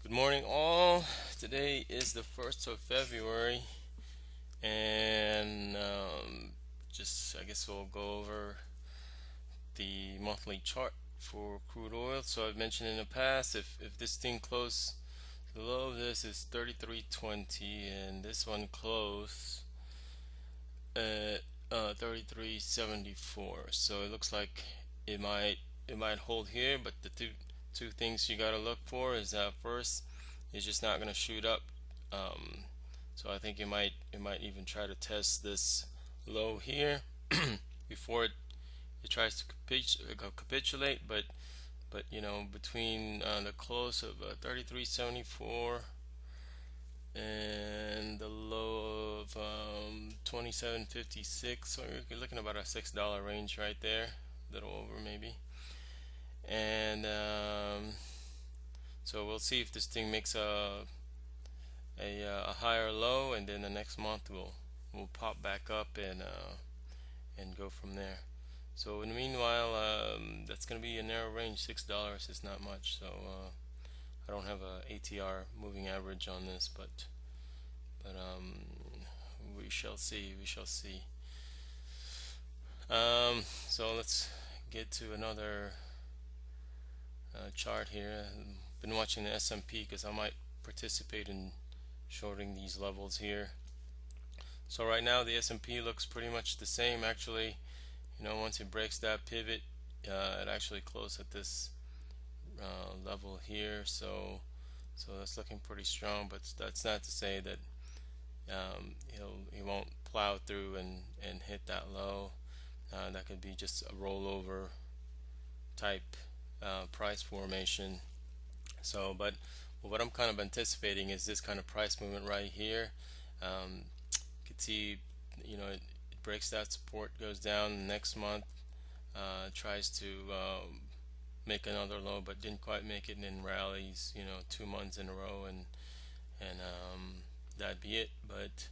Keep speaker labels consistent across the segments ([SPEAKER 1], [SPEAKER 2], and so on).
[SPEAKER 1] Good morning, all. Today is the 1st of February, and I guess we'll go over the monthly chart for crude oil. So I've mentioned in the past, if this thing closed below this is 33.20, and this one closed at 33.74. So it looks like it might hold here, but the two things you gotta look for is first, it's just not gonna shoot up. Um, so I think it might even try to test this low here before it tries to capitulate. But between the close of 33.74 and the low of 27.56, so you're looking about a $6 range right there, a little over maybe. And so we'll see if this thing makes a higher low, and then the next month we'll pop back up and go from there. So in the meanwhile, that's going to be a narrow range. $6 is not much. So I don't have a ATR moving average on this, but we shall see. We shall see. So let's get to another chart here. I've been watching the S&P because I might participate in shorting these levels here. So right now the S&P looks pretty much the same. Actually, once it breaks that pivot, it actually closed at this level here. So that's looking pretty strong. But that's not to say that he won't plow through and hit that low. That could be just a rollover type price formation. So, but what I'm kind of anticipating is this kind of price movement right here. You can see, it breaks that support, goes down next month, tries to make another low, but didn't quite make it, and then rallies, 2 months in a row, and that'd be it. But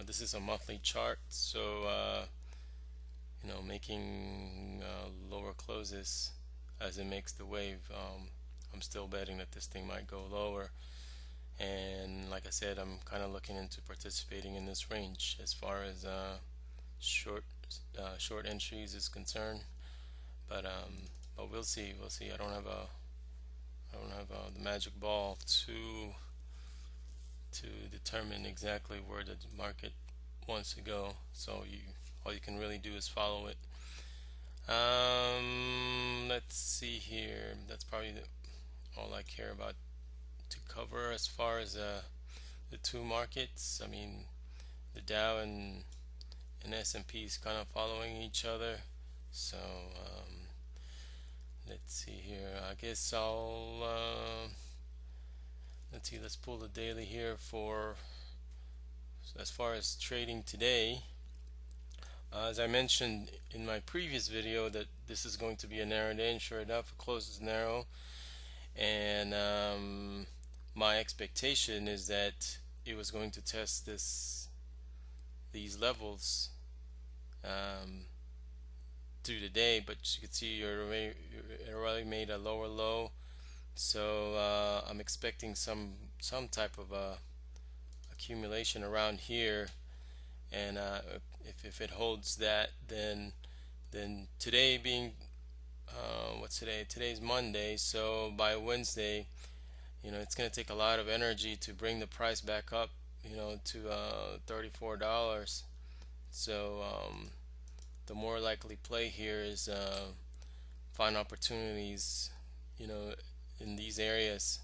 [SPEAKER 1] this is a monthly chart, so making lower closes as it makes the wave. I'm still betting that this thing might go lower, and like I said, I'm kind of looking into participating in this range as far as short entries is concerned. But we'll see. We'll see. I don't have the magic ball to determine exactly where the market wants to go. So all you can really do is follow it. Let's see here. That's probably all I care about to cover as far as the two markets. I mean, the Dow and S&P is kind of following each other. So let's see here. I guess let's see. Let's pull the daily here for as far as trading today. As I mentioned in my previous video, that this is going to be a narrow day, and sure enough, it closes narrow. And my expectation is that it was going to test these levels through the day, but you can see it already made a lower low. So I'm expecting some type of accumulation around here, and if it holds that, then today being what's today? Today's Monday, so by Wednesday, it's going to take a lot of energy to bring the price back up, to $34. So the more likely play here is find opportunities, in these areas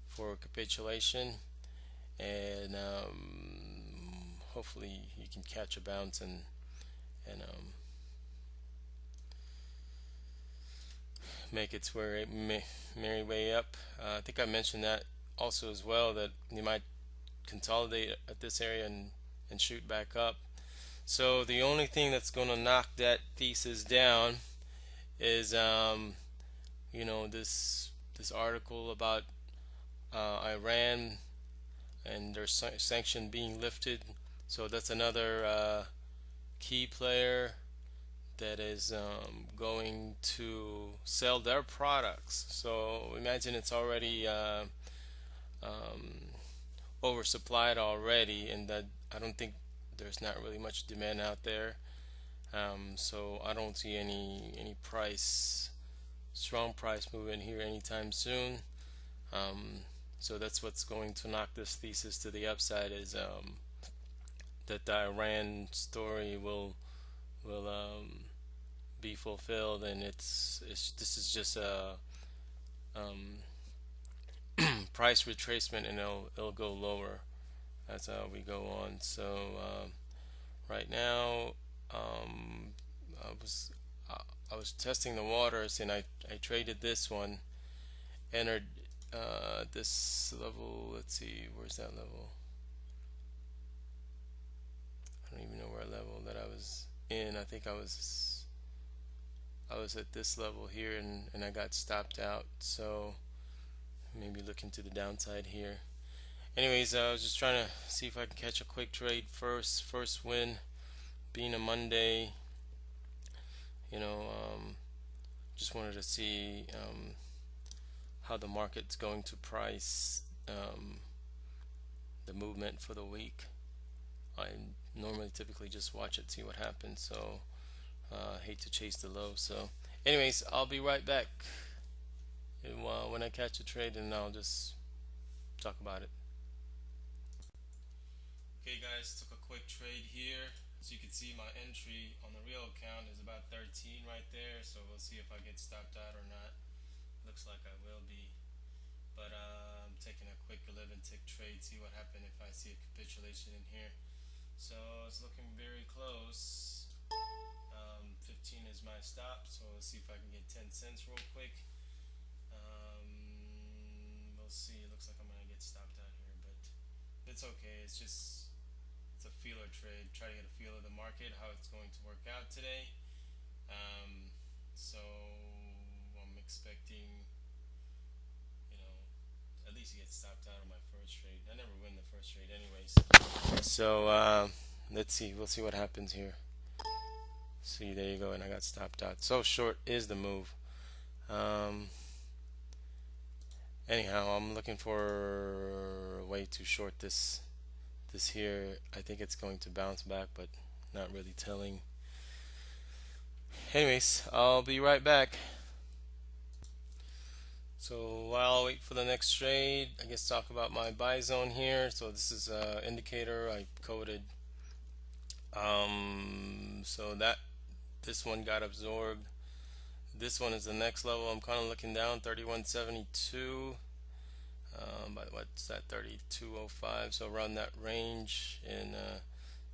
[SPEAKER 1] for capitulation, and hopefully you can catch a bounce and make its merry way up. I think I mentioned that also as well, that you might consolidate at this area and shoot back up. So the only thing that's going to knock that thesis down is this article about Iran and their sanction being lifted. So that's another key player that is going to sell their products. So imagine it's already oversupplied already, and that I don't think there's not really much demand out there. So I don't see any strong price movement here anytime soon. So that's what's going to knock this thesis to the upside, is that the Iran story will be fulfilled, and it's this is just a price retracement, and it'll go lower as we go on. So right now, I was I was testing the waters, and I traded this one, entered this level. Let's see, where's that level? I don't even know where level that I was in. I think I was at this level here, and I got stopped out. So maybe look into the downside here. Anyways, I was just trying to see if I can catch a quick trade first win, being a Monday. You know, just wanted to see how the market's going to price the movement for the week. I normally typically just watch it, see what happens. So hate to chase the low. So anyways, I'll be right back when I catch a trade, and I'll just talk about it. Okay guys, took a quick trade here. As you can see, my entry on the real account is about 13 right there, so we'll see if I get stopped out or not. Looks like I will be, but I'm taking a quick 11 tick trade, see what happens if I see a capitulation in here. So it's looking very close. 15 is my stop, so let's see if I can get 10 cents real quick. We'll see. It looks like I'm gonna get stopped out here, but it's okay. It's a feeler trade. Try to get a feel of the market, how it's going to work out today. So I'm expecting, at least to get stopped out of my first trade. I never win the first trade anyways. So let's see. We'll see what happens here. See, there you go, and I got stopped out. So short is the move. Anyhow, I'm looking for a way to short this here. I think it's going to bounce back, but not really telling. Anyways, I'll be right back. So while I wait for the next trade, I guess talk about my buy zone here. So this is an indicator I coded. So that this one got absorbed. This one is the next level. I'm kind of looking down, 31.72. But what's that, 32.05? So around that range. And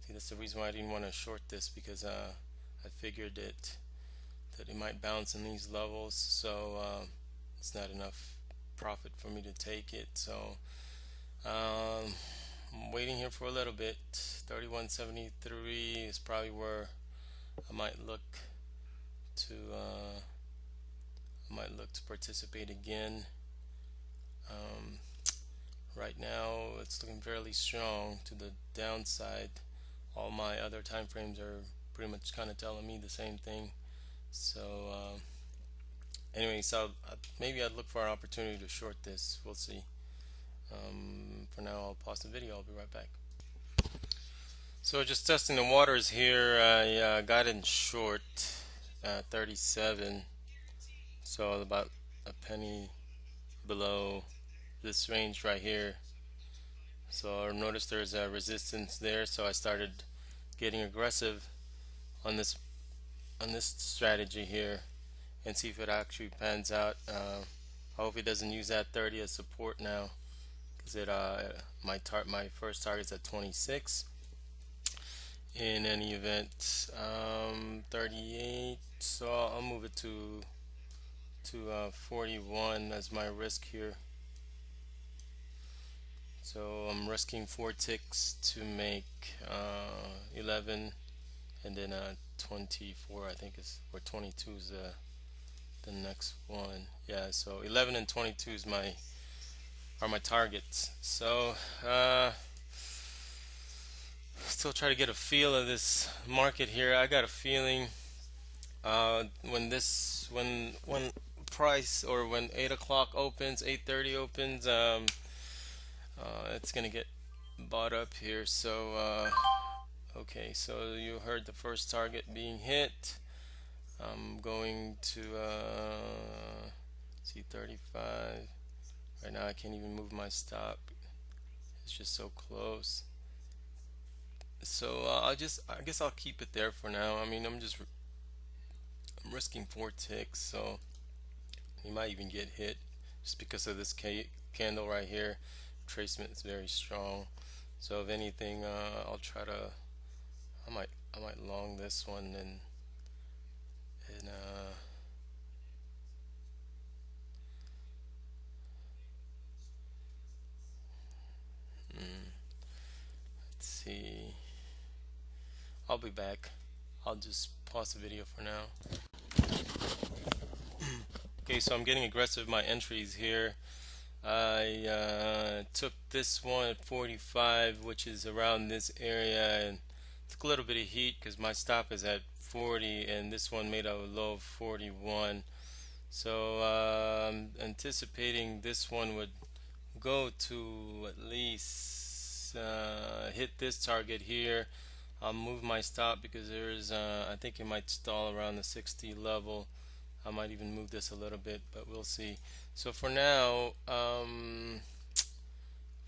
[SPEAKER 1] see, that's the reason why I didn't want to short this, because I figured that it might bounce in these levels. So it's not enough profit for me to take it. So I'm waiting here for a little bit. 31.73 is probably where I might look to participate again. Right now it's looking fairly strong to the downside. All my other time frames are pretty much kind of telling me the same thing. So anyway, so maybe I'd look for an opportunity to short this. We'll see. For now, I'll pause the video. I'll be right back. So just testing the waters here. I got in short 37, so about a penny below this range right here. So I noticed there's a resistance there, so I started getting aggressive on this strategy here, and see if it actually pans out. I hope it doesn't use that 30 as support now, because my first target's at 26. In any event, 38, so I'll move it to 41 as my risk here. So I'm risking 4 ticks to make 11, and then 24 I think is, or 22 is the next one. Yeah, so 11 and 22 is are my targets. So still try to get a feel of this market here. I got a feeling when price, or when 8 o'clock opens, 8:30 opens, it's gonna get bought up here. So okay, so you heard the first target being hit. I'm going to see 35. Right now I can't even move my stop. It's just so close. So I guess I'll keep it there for now. I mean, I'm risking 4 ticks, so you might even get hit just because of this candle right here. Tracement is very strong. So if anything, I'll try to. I might long this one and let's see. I'll be back. I'll just pause the video for now. Okay, so I'm getting aggressive with my entries here. I took this one at 45, which is around this area, and took a little bit of heat because my stop is at 40, and this one made a low of 41. So I'm anticipating this one would go to at least hit this target here. I'll move my stop because there's I think it might stall around the 60 level. I might even move this a little bit, but we'll see. So for now,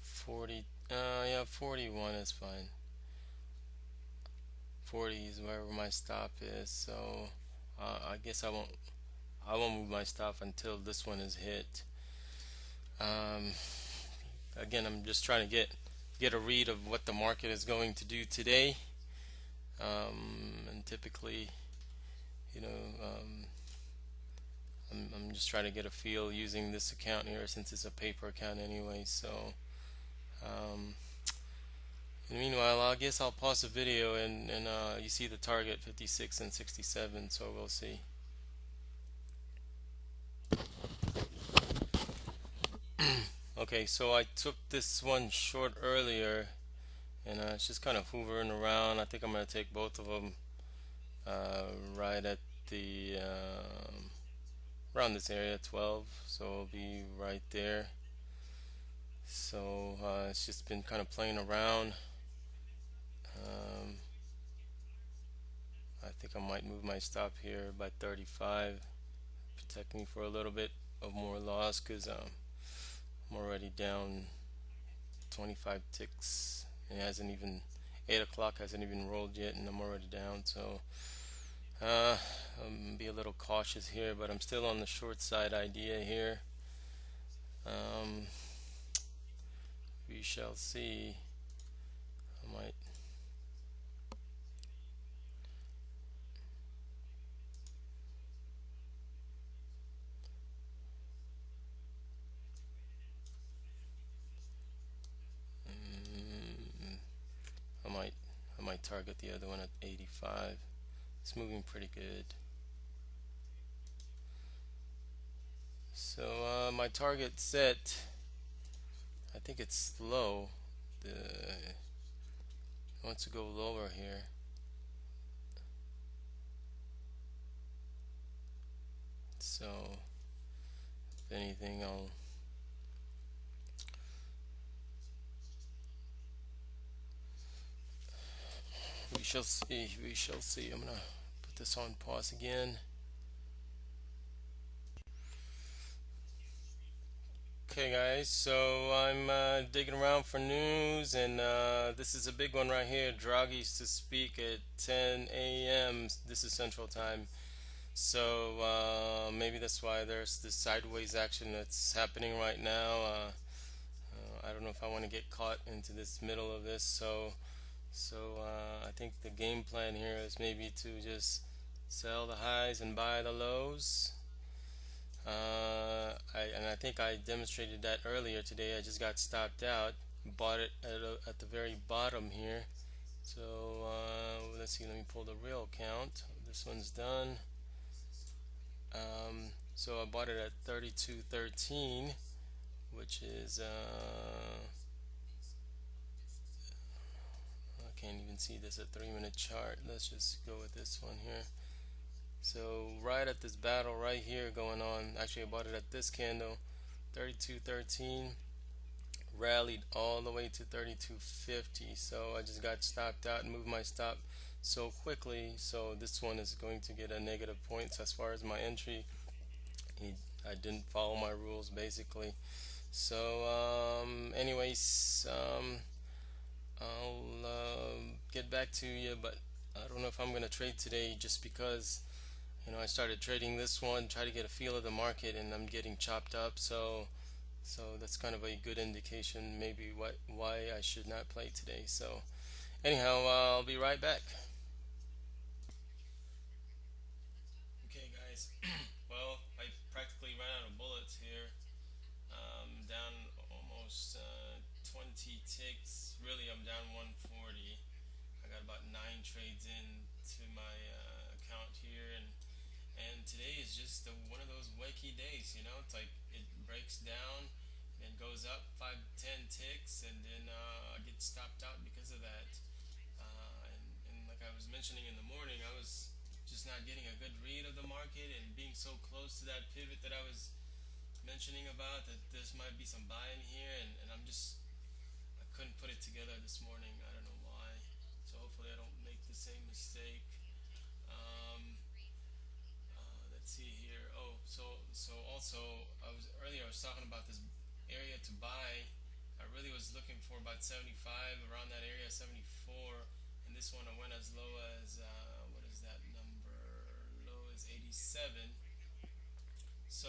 [SPEAKER 1] 40, yeah, 41 is fine. 40 is wherever my stop is. So I guess I won't move my stop until this one is hit. Again, I'm just trying to get a read of what the market is going to do today. And typically, you know, I'm just trying to get a feel using this account here since it's a paper account anyway. So meanwhile, I guess I'll pause the video and you see the target 56 and 67, so we'll see. Okay, so I took this one short earlier, and it's just kind of hovering around. I think I'm going to take both of them right at the around this area, 12, so it'll be right there. So it's just been kind of playing around. I think I might move my stop here by 35, protect me for a little bit of more loss because I'm already down 25 ticks. It hasn't even 8 o'clock hasn't even rolled yet, and I'm already down. So I'm be a little cautious here, but I'm still on the short side idea here. We shall see. I might. I might target the other one at 85. It's moving pretty good. So my target set, I think it's low. It wants to go lower here. So if anything, we shall see. We shall see. I'm gonna put this on pause again. Okay guys, so I'm digging around for news, and this is a big one right here. Draghi's to speak at 10 a.m. This is Central Time. So maybe that's why there's this sideways action that's happening right now. I don't know if I want to get caught into this middle of this. So I think the game plan here is maybe to just sell the highs and buy the lows. I think I demonstrated that earlier today. I just got stopped out, bought it at the very bottom here. So let's see, let me pull the real count. This one's done. So I bought it at 32.13, which is I can't even see this at 3-minute chart. Let's just go with this one here. So right at this battle right here going on, actually I bought it at this candle, 32.13. rallied all the way to 32.50, so I just got stopped out and moved my stop so quickly. So this one is going to get a negative points as far as my entry. I didn't follow my rules basically. So anyways, I'll get back to you, but I don't know if I'm gonna trade today just because I started trading this one, try to get a feel of the market, and I'm getting chopped up. So that's kind of a good indication, maybe why I should not play today. So anyhow, I'll be right back. Okay, guys. Well, I practically ran out of bullets here. Down almost 20 ticks. Really, I'm down 140. I got about 9 trades in to my account here, and today is just one of those wacky days. It's like it breaks down and goes up 5 10 ticks, and then I get stopped out because of that. And like I was mentioning in the morning, I was just not getting a good read of the market and being so close to that pivot that I was mentioning about, that this might be some buy in here, and I couldn't put it together this morning. I don't know why. So hopefully I don't make the same mistake. Um, let's see here. Oh, so also I was talking about this area to buy. I really was looking for about 75, around that area, 74, and this one I went as low as what is that number? Low as 87. So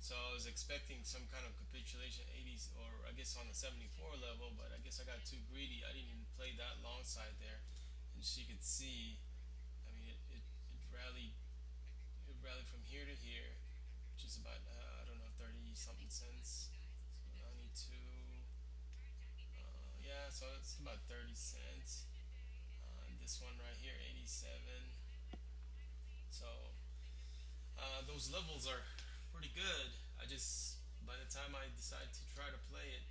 [SPEAKER 1] so I was expecting some kind of capitulation 80s, or I guess on the 74 level, but I guess I got too greedy. I didn't even play that long side there. And as you could see, I mean it rallied from here to here, which is about I don't know, 30 something cents. So 92, yeah, so it's about 30 cents. This one right here, 87. So those levels are pretty good. I just, by the time I decide to try to play it,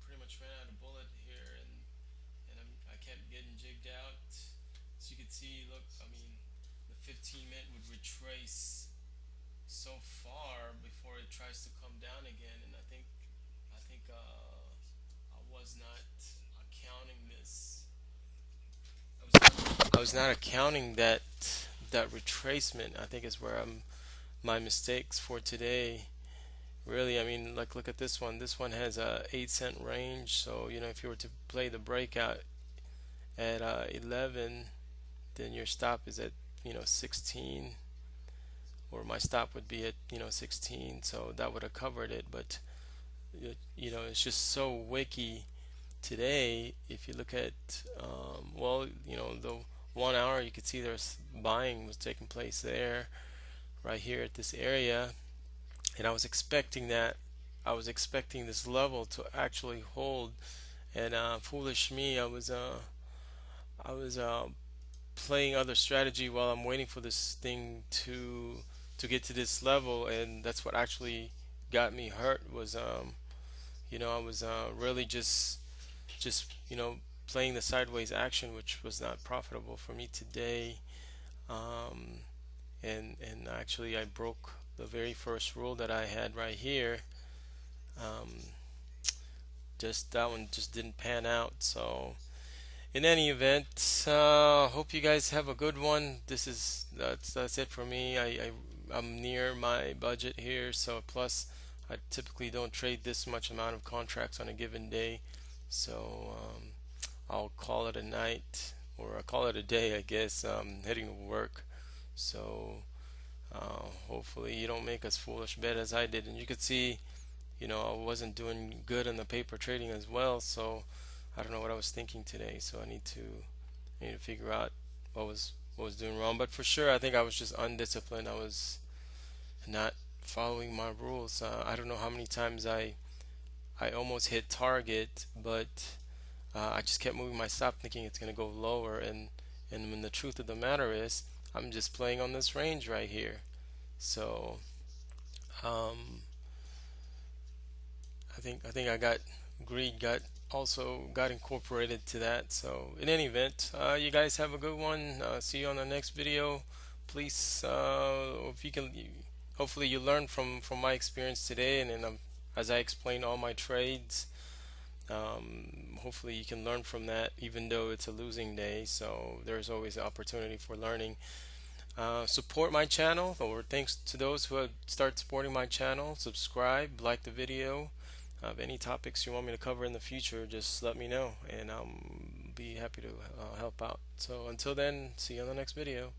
[SPEAKER 1] pretty much ran out of bullet here, and I kept getting jigged out. So you can see, look, I mean, the 15 minute would retrace so far before it tries to come down again, and I think I was not accounting this. I was not accounting that retracement. I think is where my mistakes for today. Really, I mean, like look at this one. This one has a 8 cent range. So if you were to play the breakout at 11, then your stop is at 16, or my stop would be at 16. So that would have covered it. But it's just so wicky today. If you look at well, the 1 hour, you could see there's buying was taking place there, right here at this area, and I was expecting that. I was expecting this level to actually hold, and foolish me, I was playing other strategy while I'm waiting for this thing to get to this level, and that's what actually got me hurt. Was I was really just playing the sideways action, which was not profitable for me today. Um, and actually I broke the very first rule that I had right here. Um, just that one just didn't pan out. So in any event, hope you guys have a good one. That's it for me. I'm near my budget here, so plus I typically don't trade this much amount of contracts on a given day. So I'll call it a night, or I'll call it a day, I guess. Heading to work. So hopefully you don't make as foolish bet as I did. And you could see, I wasn't doing good in the paper trading as well. So I don't know what I was thinking today. So I need to figure out what was doing wrong. But for sure, I think I was just undisciplined. I was not following my rules. I don't know how many times I almost hit target, but I just kept moving my stop thinking it's going to go lower, and when the truth of the matter is I'm just playing on this range right here. So um, I think I got greed got incorporated to that. So in any event, you guys have a good one. See you on the next video. Please, if you can, hopefully you learned from my experience today, and then as I explain all my trades. Hopefully you can learn from that, even though it's a losing day, so there's always the opportunity for learning. Support my channel, or thanks to those who have started supporting my channel. Subscribe, like the video. If any topics you want me to cover in the future, just let me know, and I'll be happy to help out. So until then, see you on the next video.